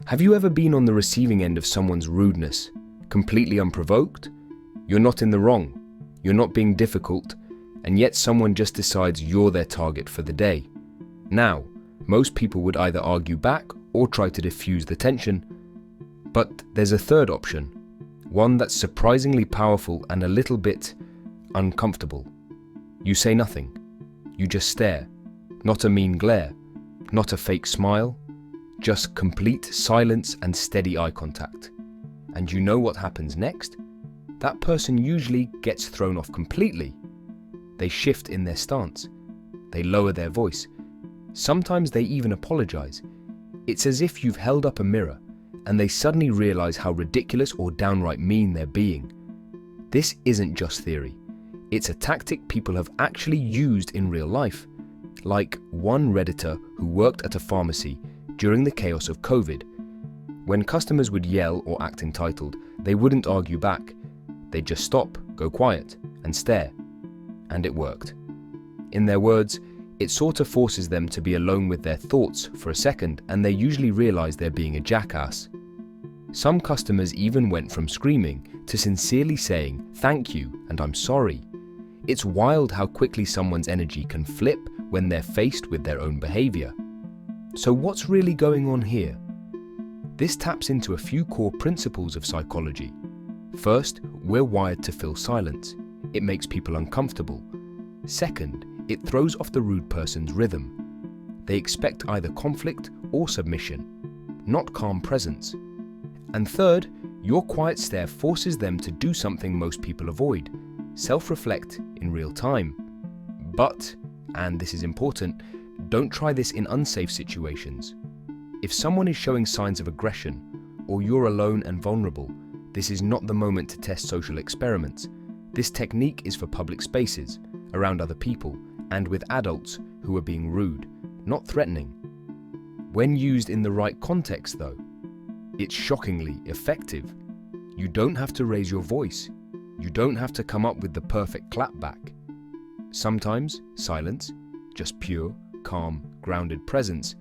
Have you ever been on the receiving end of someone's rudeness, completely unprovoked? You're not in the wrong, you're not being difficult, and yet someone just decides you're their target for the day. Now, most people would either argue back or try to diffuse the tension, but there's a third option, one that's surprisingly powerful and a little bit uncomfortable. You say nothing, you just stare, not a mean glare, not a fake smile, just complete silence and steady eye contact. And you know what happens next? That person usually gets thrown off completely. They shift in their stance. They lower their voice. Sometimes they even apologize. It's as if you've held up a mirror and they suddenly realize how ridiculous or downright mean they're being. This isn't just theory. It's a tactic people have actually used in real life. Like one Redditor who worked at a pharmacy during the chaos of COVID. When customers would yell or act entitled, they wouldn't argue back. They'd just stop, go quiet, and stare. And it worked. In their words, it sort of forces them to be alone with their thoughts for a second, and they usually realize they're being a jackass. Some customers even went from screaming to sincerely saying, "Thank you," and "I'm sorry." It's wild how quickly someone's energy can flip when they're faced with their own behavior. So what's really going on here? This taps into a few core principles of psychology. First, we're wired to fill silence. It makes people uncomfortable. Second, it throws off the rude person's rhythm. They expect either conflict or submission, not calm presence. And third, your quiet stare forces them to do something most people avoid, self-reflect in real time. But, and this is important, don't try this in unsafe situations. If someone is showing signs of aggression, or you're alone and vulnerable, this is not the moment to test social experiments. This technique is for public spaces, around other people, and with adults who are being rude, not threatening. When used in the right context though, it's shockingly effective. You don't have to raise your voice. You don't have to come up with the perfect clapback. Sometimes silence, just pure, calm, grounded presence,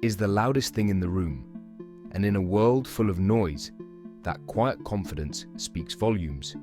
is the loudest thing in the room. And in a world full of noise, that quiet confidence speaks volumes.